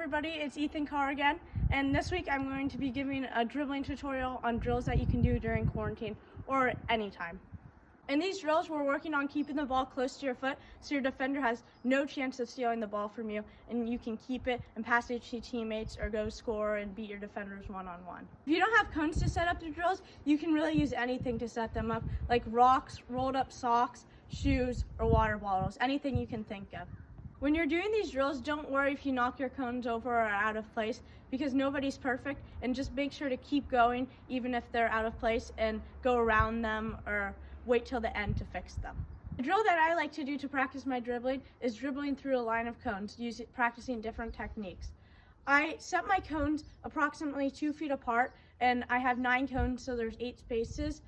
everybody, it's Ethan Carr again, and this week I'm going to be giving a dribbling tutorial on drills that you can do during quarantine or anytime. In these drills, we're working on keeping the ball close to your foot so your defender has no chance of stealing the ball from you and you can keep it and pass it to teammates or go score and beat your defenders one-on-one. If you don't have cones to set up the drills, you can really use anything to set them up, like rocks, rolled up socks, shoes, or water bottles, anything you can think of. When you're doing these drills, don't worry if you knock your cones over or are out of place because nobody's perfect, and just make sure to keep going even if they're out of place and go around them or wait till the end to fix them. The drill that I like to do to practice my dribbling is dribbling through a line of cones, practicing different techniques. I set my cones approximately 2 feet apart, and I have 9 cones, so there's 8 spaces.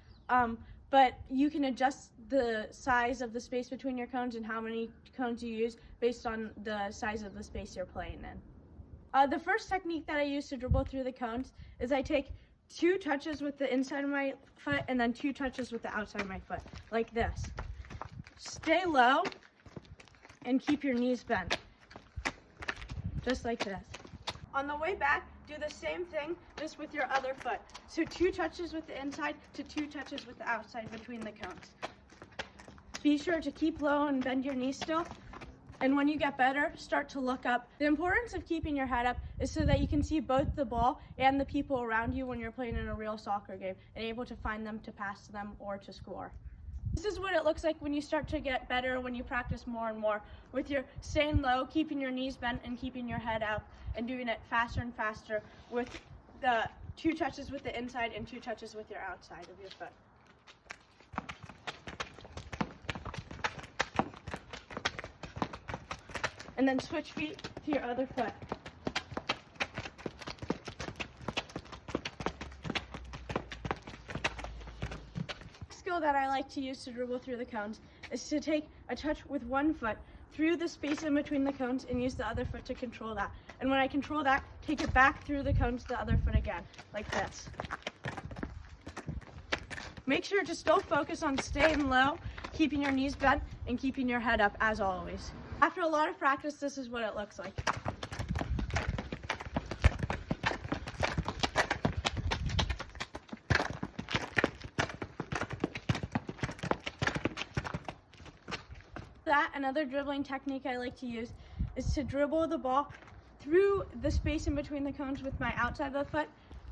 But you can adjust the size of the space between your cones and how many cones you use based on the size of the space you're playing in. The first technique that I use to dribble through the cones is I take 2 touches with the inside of my foot and then 2 touches with the outside of my foot, like this. Stay low and keep your knees bent, just like this. On the way back, do the same thing, just with your other foot. So 2 touches with the inside to 2 touches with the outside between the cones. Be sure to keep low and bend your knees still. And when you get better, start to look up. The importance of keeping your head up is so that you can see both the ball and the people around you when you're playing in a real soccer game and able to find them, to pass to them, or to score. This is what it looks like when you start to get better, when you practice more and more, with your staying low, keeping your knees bent, and keeping your head up, and doing it faster and faster with the 2 touches with the inside and 2 touches with your outside of your foot. And then switch feet to your other foot. Skill that I like to use to dribble through the cones is to take a touch with one foot through the space in between the cones and use the other foot to control that. And when I control that, take it back through the cones to the other foot again, like this. Make sure to still focus on staying low, keeping your knees bent, and keeping your head up as always. After a lot of practice, this is what it looks like. Another dribbling technique I like to use is to dribble the ball through the space in between the cones with my outside of the foot,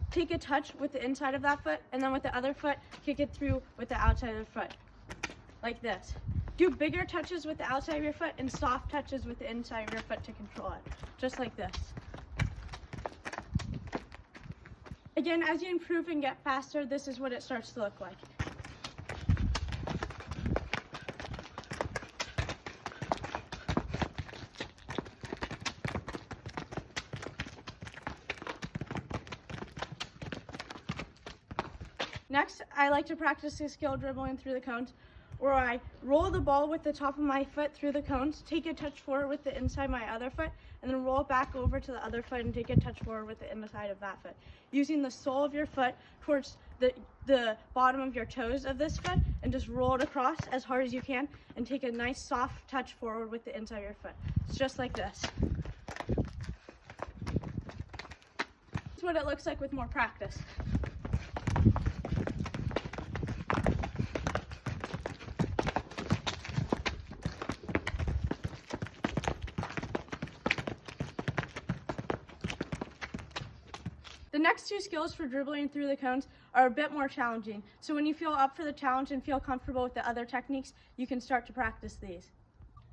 take a touch with the inside of that foot, and then with the other foot, kick it through with the outside of the foot, like this. Do bigger touches with the outside of your foot and soft touches with the inside of your foot to control it, just like this. Again, as you improve and get faster, this is what it starts to look like. Next, I like to practice the skill dribbling through the cones, where I roll the ball with the top of my foot through the cones, take a touch forward with the inside of my other foot, and then roll back over to the other foot and take a touch forward with the inside of that foot. Using the sole of your foot towards the bottom of your toes of this foot, and just roll it across as hard as you can, and take a nice soft touch forward with the inside of your foot. It's just like this. That's what it looks like with more practice. The next 2 skills for dribbling through the cones are a bit more challenging, so when you feel up for the challenge and feel comfortable with the other techniques, you can start to practice these.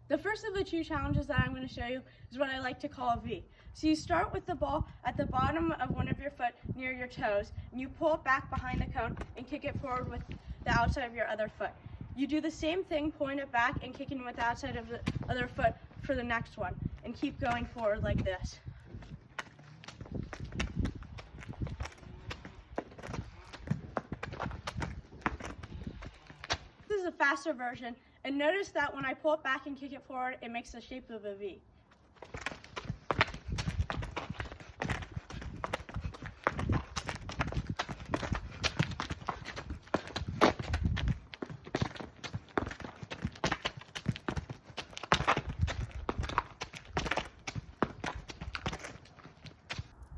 The first of the 2 challenges that I'm going to show you is what I like to call a V. So you start with the ball at the bottom of one of your foot near your toes, and you pull it back behind the cone and kick it forward with the outside of your other foot. You do the same thing, pulling it back and kicking with the outside of the other foot for the next one, and keep going forward like this. This is a faster version, and notice that when I pull it back and kick it forward, it makes the shape of a V.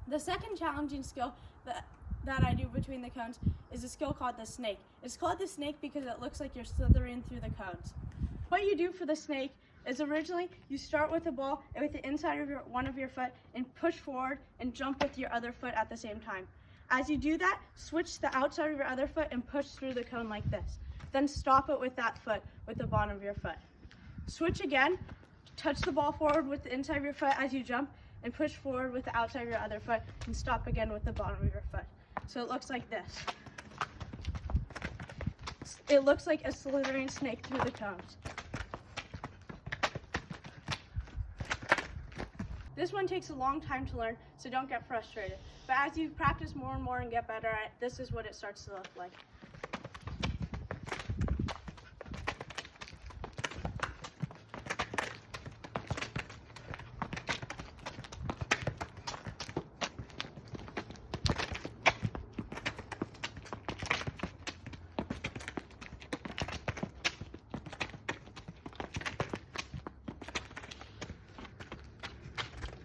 The second challenging skill that I do between the cones is a skill called the snake. It's called the snake because it looks like you're slithering through the cones. What you do for the snake is originally you start with the ball with the inside of one of your foot and push forward and jump with your other foot at the same time. As you do that, switch the outside of your other foot and push through the cone like this. Then stop it with that foot with the bottom of your foot. Switch again, touch the ball forward with the inside of your foot as you jump and push forward with the outside of your other foot and stop again with the bottom of your foot. So it looks like this. It looks like a slithering snake through the cones. This one takes a long time to learn, so don't get frustrated. But as you practice more and more and get better at it, this is what it starts to look like.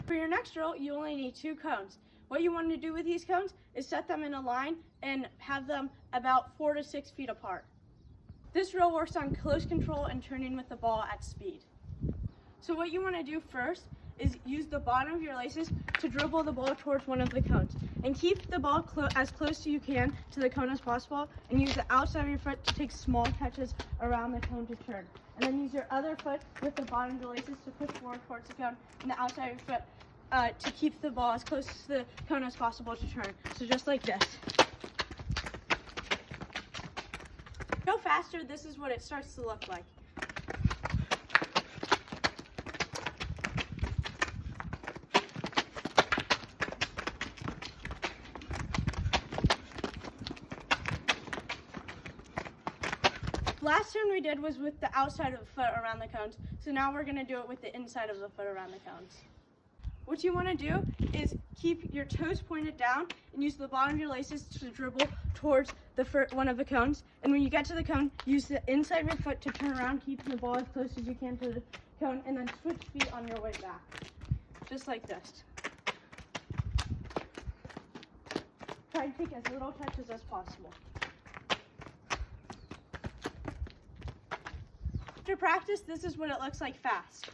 For your next drill, you only need 2 cones. What you want to do with these cones is set them in a line and have them about 4 to 6 feet apart. This drill works on close control and turning with the ball at speed. So what you want to do first is use the bottom of your laces to dribble the ball towards one of the cones. And keep the ball as close as you can to the cone as possible, and use the outside of your foot to take small touches around the cone to turn. And then use your other foot with the bottom of the laces to push forward towards the cone, and the outside of your foot to keep the ball as close to the cone as possible to turn. So just like this. Go faster, this is what it starts to look like. Last turn we did was with the outside of the foot around the cones, so now we're going to do it with the inside of the foot around the cones. What you want to do is keep your toes pointed down and use the bottom of your laces to dribble towards one of the cones. And when you get to the cone, use the inside of your foot to turn around, keeping the ball as close as you can to the cone, and then switch feet on your way back. Just like this. Try to take as little touches as possible. After practice, this is what it looks like fast.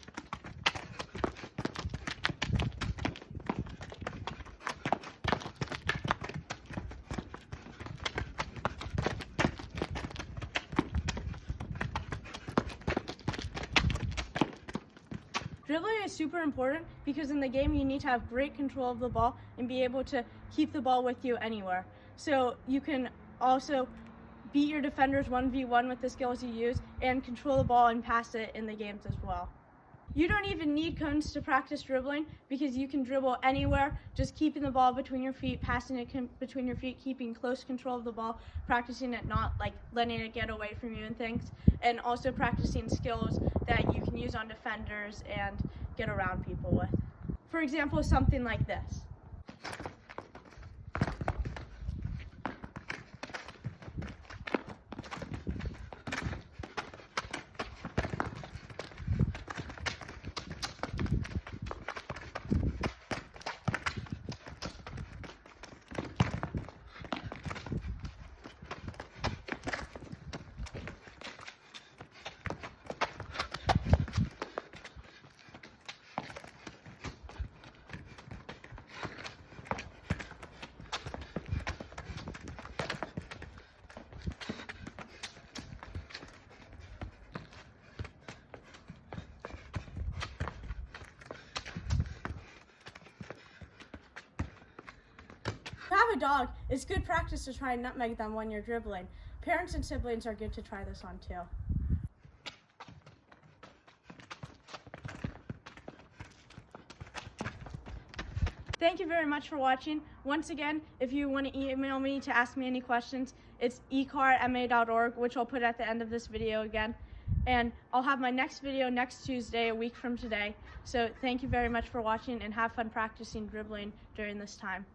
Dribbling is super important because in the game you need to have great control of the ball and be able to keep the ball with you anywhere. So you can also beat your defenders 1v1 with the skills you use and control the ball and pass it in the games as well. You don't even need cones to practice dribbling because you can dribble anywhere, just keeping the ball between your feet, passing it between your feet, keeping close control of the ball, practicing it, not like letting it get away from you and things, and also practicing skills that you can use on defenders and get around people with. For example, something like this. If you have a dog, it's good practice to try and nutmeg them when you're dribbling. Parents and siblings are good to try this on too. Thank you very much for watching. Once again, if you want to email me to ask me any questions, it's ecar@ma.org, which I'll put at the end of this video again. And I'll have my next video next Tuesday, a week from today. So thank you very much for watching and have fun practicing dribbling during this time.